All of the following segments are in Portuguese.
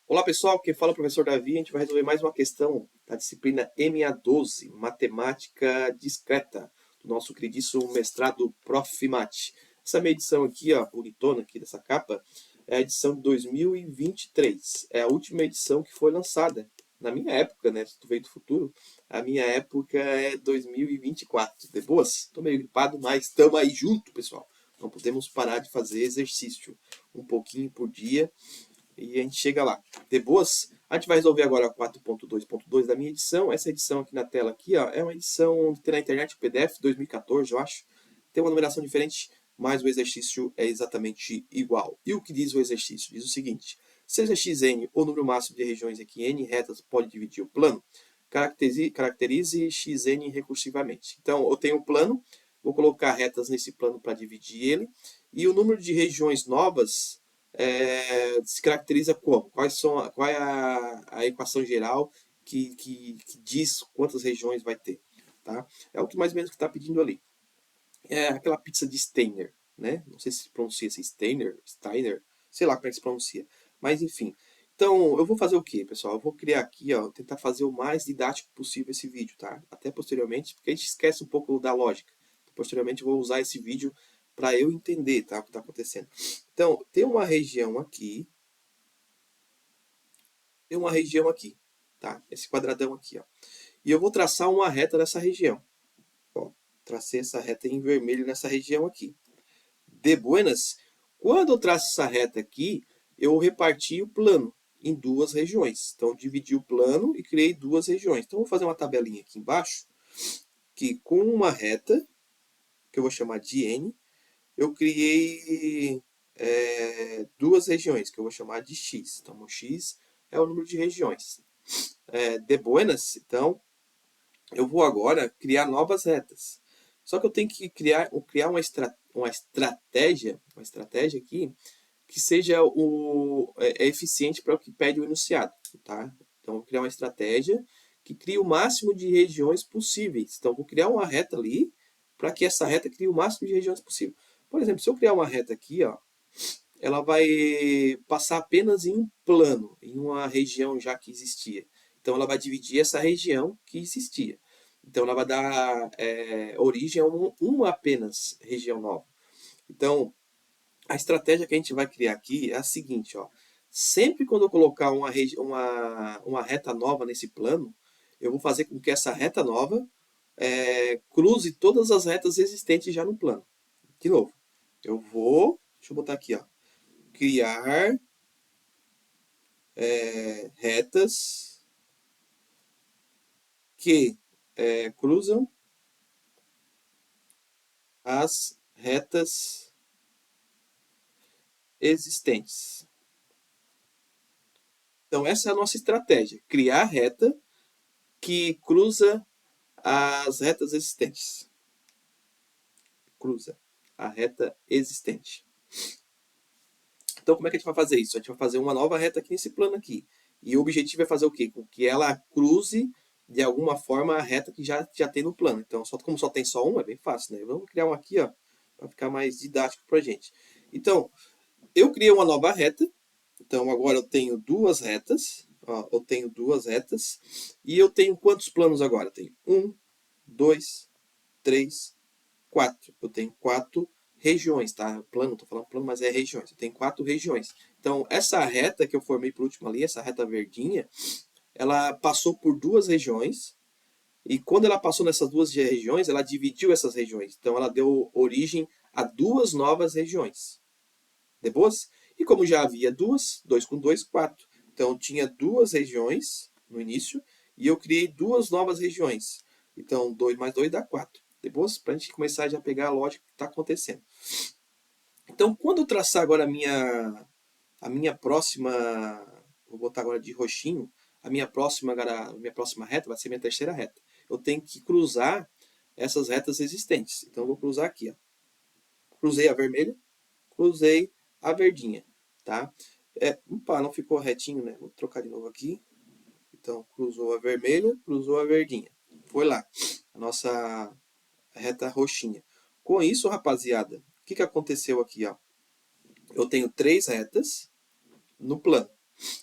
Olá pessoal, quem fala é o professor Davi. A gente vai resolver mais uma questão da disciplina MA12, Matemática Discreta, do nosso queridíssimo mestrado Prof. Mate. Essa minha edição aqui, ó, bonitona aqui dessa capa, é a edição de 2023. É a última edição que foi lançada. Na minha época, né? Se tu veio do futuro, a minha época é 2024. De boas? Tô meio gripado, mas estamos aí junto, pessoal. Não podemos parar de fazer exercício um pouquinho por dia e a gente chega lá. De boas? A gente vai resolver agora a 4.2.2 da minha edição. Essa edição aqui na tela aqui, ó, é uma edição que tem na internet, PDF 2014, eu acho. Tem uma numeração diferente, mas o exercício é exatamente igual. E o que diz o exercício? Diz o seguinte: seja xn o número máximo de regiões em que n retas pode dividir o plano, caracterize xn recursivamente. Então, eu tenho um plano, vou colocar retas nesse plano para dividir ele, e o número de regiões novas se caracteriza como? Qual é a equação geral que diz quantas regiões vai ter? Tá? É o que mais ou menos que está pedindo ali. É aquela pizza de Steiner, né? Não sei se pronuncia assim, Steiner, sei lá como é que se pronuncia. Mas enfim. Então, eu vou fazer o quê, pessoal? Eu vou criar aqui, ó, tentar fazer o mais didático possível esse vídeo, tá? Até posteriormente, porque a gente esquece um pouco da lógica. Posteriormente, eu vou usar esse vídeo para eu entender, tá, o que está acontecendo. Então, tem uma região aqui, tem uma região aqui, tá? Esse quadradão aqui, ó. E eu vou traçar uma reta nessa região. Ó, tracei essa reta em vermelho nessa região aqui. De buenas, quando eu traço essa reta aqui, eu reparti o plano em duas regiões. Então, eu dividi o plano e criei duas regiões. Então, eu vou fazer uma tabelinha aqui embaixo, que com uma reta, que eu vou chamar de N, eu criei duas regiões, que eu vou chamar de X. Então, o X é o número de regiões. De buenas, então, eu vou agora criar novas retas. Só que eu tenho que criar uma estratégia aqui que seja eficiente para o que pede o enunciado. Tá? Então, eu vou criar uma estratégia que crie o máximo de regiões possíveis. Então, eu vou criar uma reta ali para que essa reta crie o máximo de regiões possível. Por exemplo, se eu criar uma reta aqui, ó, ela vai passar apenas em um plano, em uma região já que existia. Então, ela vai dividir essa região que existia. Então, ela vai dar origem a uma apenas região nova. Então, a estratégia que a gente vai criar aqui é a seguinte, ó. Sempre quando eu colocar uma reta nova nesse plano, eu vou fazer com que essa reta nova cruze todas as retas existentes já no plano. De novo, deixa eu botar aqui, ó, criar retas que cruzam as retas existentes. Então, essa é a nossa estratégia: criar reta que cruza as retas existentes. Cruza a reta existente. Então, como é que a gente vai fazer isso? A gente vai fazer uma nova reta aqui nesse plano aqui. E o objetivo é fazer o quê? Com que ela cruze, de alguma forma, a reta que já tem no plano. Então, como só tem só um, é bem fácil, né? Vamos criar um aqui, ó, para ficar mais didático para a gente. Então, eu criei uma nova reta. Então, agora eu tenho duas retas. Ó, eu tenho duas retas. E eu tenho quantos planos agora? Eu tenho 1, 2, 3, 4. Eu tenho 4 regiões, tá? Plano, tô falando plano, mas é regiões. Eu tenho 4 regiões. Então, essa reta que eu formei por último ali, essa reta verdinha, ela passou por duas regiões. E quando ela passou nessas duas regiões, ela dividiu essas regiões. Então, ela deu origem a duas novas regiões. De boas? E como já havia duas, 2 com 2, 4. Então, tinha duas regiões no início e eu criei duas novas regiões. Então, 2 mais 2 dá 4. De boas? Para a gente começar já a pegar a lógica que está acontecendo. Então, quando eu traçar agora a minha próxima, vou botar agora de roxinho, a minha próxima reta vai ser minha terceira reta. Eu tenho que cruzar essas retas existentes. Então, eu vou cruzar aqui. Ó. Cruzei a vermelha, cruzei a verdinha. Tá? Opa, não ficou retinho, né? Vou trocar de novo aqui. Então, cruzou a vermelha, cruzou a verdinha. Foi lá, a nossa reta roxinha. Com isso, rapaziada, o que aconteceu aqui? Ó? Eu tenho três retas no plano.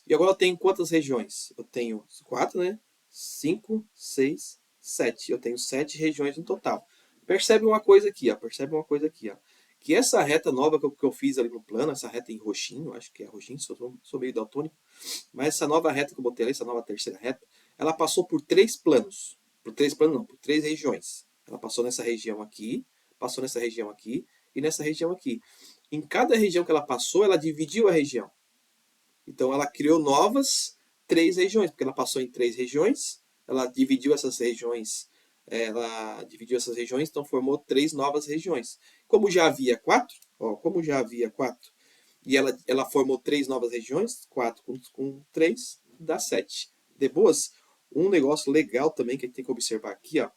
E agora eu tenho quantas regiões? Eu tenho 4, né? 5, 6, 7. Eu tenho 7 regiões no total. Percebe uma coisa aqui, ó. Percebe uma coisa aqui, ó. Que essa reta nova que eu fiz ali no plano, essa reta em roxinho, acho que é roxinho, sou meio daltônico, mas essa nova reta que eu botei ali, essa nova terceira reta, ela passou por 3 planos. Por 3 planos não, por 3 regiões. Ela passou nessa região aqui, passou nessa região aqui e nessa região aqui. Em cada região que ela passou, ela dividiu a região. Então ela criou novas 3 regiões, porque ela passou em 3 regiões, ela dividiu essas regiões, então formou 3 novas regiões. Como já havia 4, ó, como já havia 4, e ela formou 3 novas regiões, 4 com 3 dá 7. De boas, um negócio legal também que a gente tem que observar aqui, ó,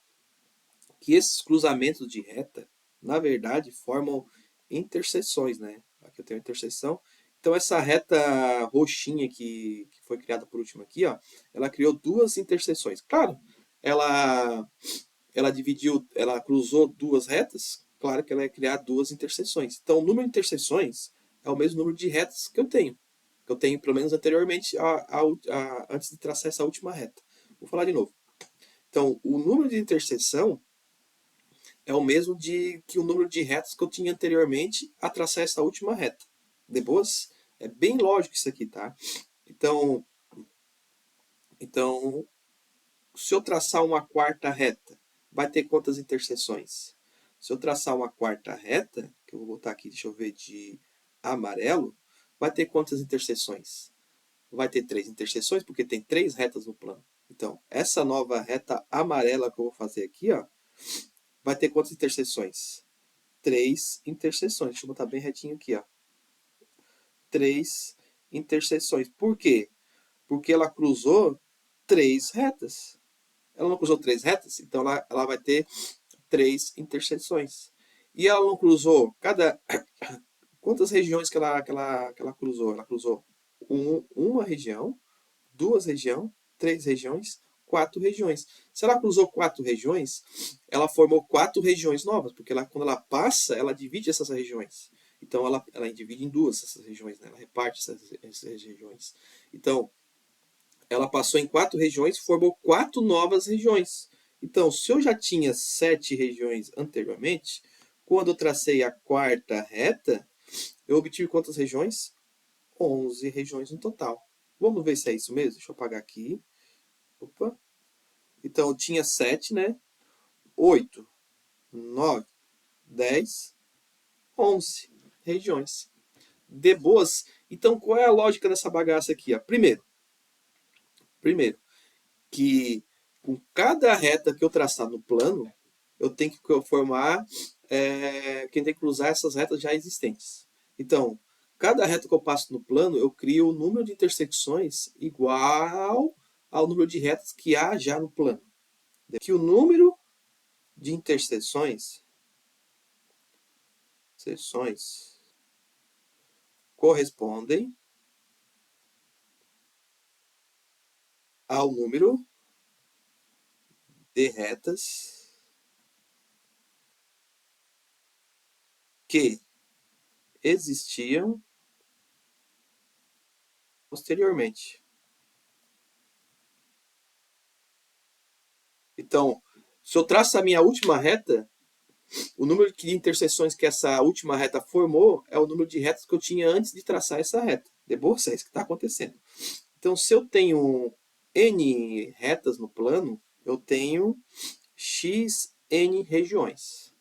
que esses cruzamentos de reta, na verdade, formam interseções, né? Aqui eu tenho interseção. Então essa reta roxinha que foi criada por último aqui, ó, ela criou 2 interseções. Claro, ela ela cruzou 2 retas, claro que ela ia criar 2 interseções. Então o número de interseções é o mesmo número de retas que eu tenho. Que eu tenho pelo menos anteriormente, antes de traçar essa última reta. Vou falar de novo. Então, o número de interseção é o mesmo que o número de retas que eu tinha anteriormente a traçar essa última reta. De boas? É bem lógico isso aqui, tá? Então, então, se eu traçar uma quarta reta, vai ter quantas interseções? Se eu traçar uma quarta reta, que eu vou botar aqui, deixa eu ver, de amarelo, vai ter quantas interseções? Vai ter 3 interseções, porque tem 3 retas no plano. Então, essa nova reta amarela que eu vou fazer aqui, ó, vai ter quantas interseções? 3 interseções. Deixa eu botar bem retinho aqui, ó. 3 interseções. Por quê? Porque ela cruzou 3 retas. Ela não cruzou 3 retas, então ela vai ter 3 interseções. E ela não cruzou quantas regiões que ela cruzou? Ela cruzou uma região, 2 regiões, 3 regiões, 4 regiões. Se ela cruzou 4 regiões, ela formou 4 regiões novas, porque quando ela passa, ela divide essas regiões. Então ela divide em 2 essas regiões, né? Ela reparte essas regiões. Então, ela passou em 4 regiões, formou 4 novas regiões. Então, se eu já tinha 7 regiões anteriormente, quando eu tracei a quarta reta, eu obtive quantas regiões? 11 regiões no total. Vamos ver se é isso mesmo? Deixa eu apagar aqui. Opa. Então, eu tinha 7, né? 8, 9, 10, 11 regiões. De boas. Então, qual é a lógica dessa bagaça aqui? Ó? Primeiro, que com cada reta que eu traçar no plano, eu tenho que formar, quem tem que cruzar essas retas já existentes. Então, cada reta que eu passo no plano, eu crio o número de intersecções igual ao número de retas que há já no plano. Que o número de seções correspondem ao número de retas que existiam posteriormente. Então, se eu traço a minha última reta, o número de interseções que essa última reta formou é o número de retas que eu tinha antes de traçar essa reta. De boa, é isso que está acontecendo. Então, se eu tenho N retas no plano, eu tenho XN regiões.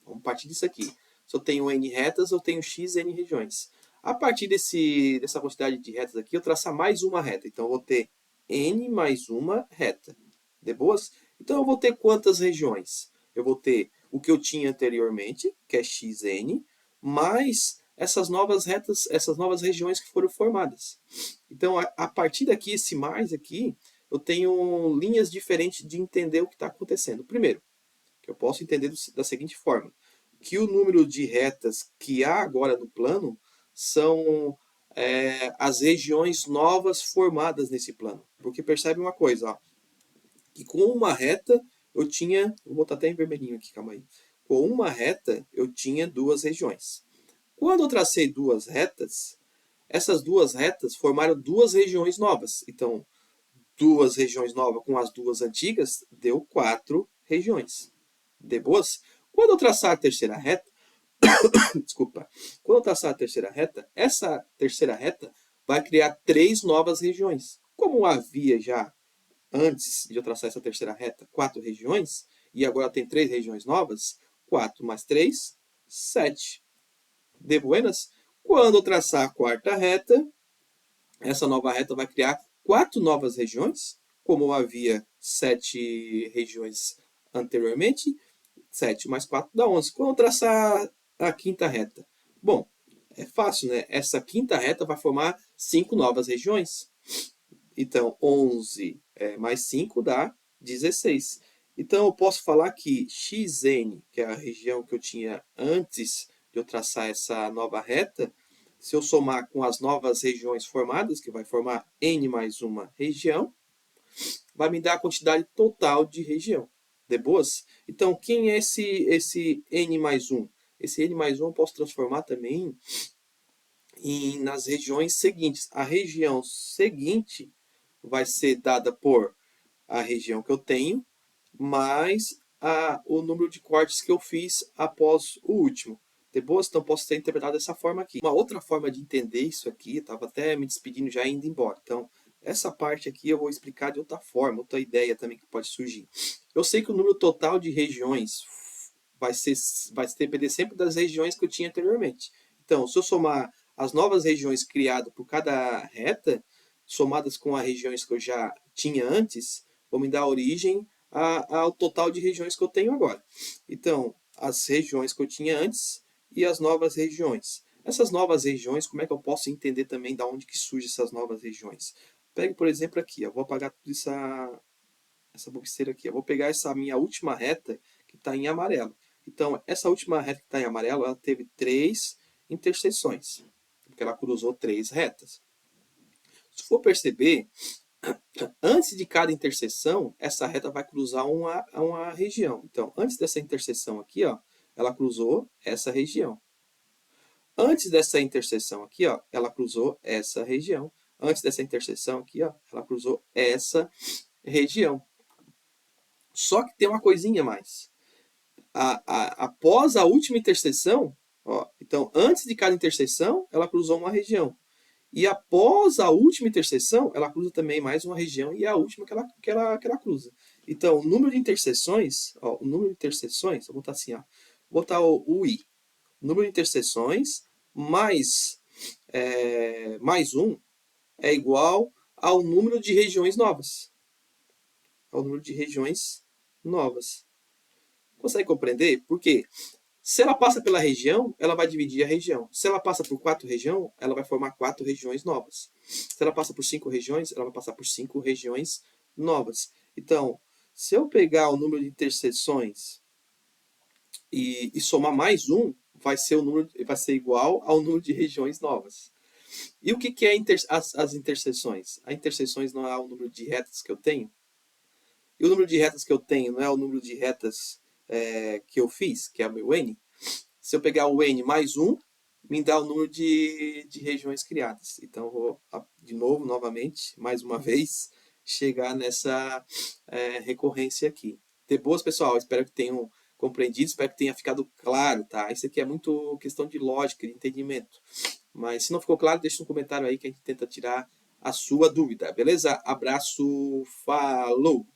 Vamos partir disso aqui. Se eu tenho N retas, eu tenho XN regiões. A partir dessa quantidade de retas aqui, eu traçar mais uma reta. Então, eu vou ter N mais uma reta. De boas? Então, eu vou ter quantas regiões? Eu vou ter o que eu tinha anteriormente, que é XN, mais essas novas retas, essas novas regiões que foram formadas. Então, a partir daqui, esse mais aqui, eu tenho linhas diferentes de entender o que está acontecendo. Primeiro, que eu posso entender da seguinte forma, que o número de retas que há agora no plano são as regiões novas formadas nesse plano. Porque percebe uma coisa, ó, que com uma reta eu tinha, vou botar até em vermelhinho aqui, calma aí. Com uma reta eu tinha 2 regiões. Quando eu tracei 2 retas, essas duas retas formaram duas regiões novas. Então, duas regiões novas com as duas antigas deu 4 regiões. De boas? Quando eu traçar a terceira reta, desculpa, quando eu traçar a terceira reta, essa terceira reta vai criar 3 novas regiões. Como havia já, antes de eu traçar essa terceira reta, 4 regiões, e agora tem 3 regiões novas, 4 mais 3, 7. De buenas? Quando eu traçar a quarta reta, essa nova reta vai criar 4 novas regiões, como havia 7 regiões anteriormente. 7 mais 4 dá 11. Quando eu traçar a quinta reta? Bom, é fácil, né? Essa quinta reta vai formar 5 novas regiões. Então, 11 mais 5 dá 16. Então, eu posso falar que xn, que é a região que eu tinha antes de eu traçar essa nova reta, se eu somar com as novas regiões formadas, que vai formar n mais uma região, vai me dar a quantidade total de região. De boas? Então, quem é esse n mais 1? Esse n mais 1 eu posso transformar também nas regiões seguintes. A região seguinte vai ser dada por a região que eu tenho, mais o número de cortes que eu fiz após o último. De boas? Então, posso ser interpretado dessa forma aqui. Uma outra forma de entender isso aqui, estava até me despedindo já indo embora. Então, essa parte aqui eu vou explicar de outra forma, outra ideia também que pode surgir. Eu sei que o número total de regiões vai depender sempre das regiões que eu tinha anteriormente. Então, se eu somar as novas regiões criadas por cada reta, somadas com as regiões que eu já tinha antes, vão me dar origem ao total de regiões que eu tenho agora. Então, as regiões que eu tinha antes e as novas regiões. Essas novas regiões, como é que eu posso entender também de onde que surgem essas novas regiões? Pegue, por exemplo, aqui, eu vou apagar toda essa boxeira aqui. Eu vou pegar essa minha última reta que está em amarelo. Então, essa última reta que está em amarelo, ela teve 3 interseções, porque ela cruzou 3 retas. Se for perceber, antes de cada interseção, essa reta vai cruzar uma região. Então, antes dessa interseção aqui, ó, ela cruzou essa região. Antes dessa interseção aqui, ó, ela cruzou essa região. Antes dessa interseção aqui, ó, ela cruzou essa região. Só que tem uma coisinha a mais. Após a última interseção, ó, então antes de cada interseção, ela cruzou uma região. E após a última interseção, ela cruza também mais uma região e é a última que ela cruza. Então, o número de interseções, ó, o número de interseções, vou botar assim, ó, vou botar o i. O número de interseções mais, mais 1 é igual ao número de regiões novas. Ao número de regiões novas. Consegue compreender? Porque se ela passa pela região, ela vai dividir a região. Se ela passa por 4 regiões, ela vai formar 4 regiões novas. Se ela passa por 5 regiões, ela vai passar por 5 regiões novas. Então, se eu pegar o número de interseções e somar mais 1, vai ser igual ao número de regiões novas. E o que é as interseções? As interseções não é o número de retas que eu tenho? E o número de retas que eu tenho não é o número de retas que eu fiz, que é o meu n? Se eu pegar o n mais 1, me dá o número de regiões criadas. Então, eu vou, de novo, novamente, mais uma vez, chegar nessa recorrência aqui. De boas, pessoal. Espero que tenham compreendido, espero que tenha ficado claro, tá? Isso aqui é muito questão de lógica, de entendimento. Mas se não ficou claro, deixa um comentário aí que a gente tenta tirar a sua dúvida, beleza? Abraço, falou!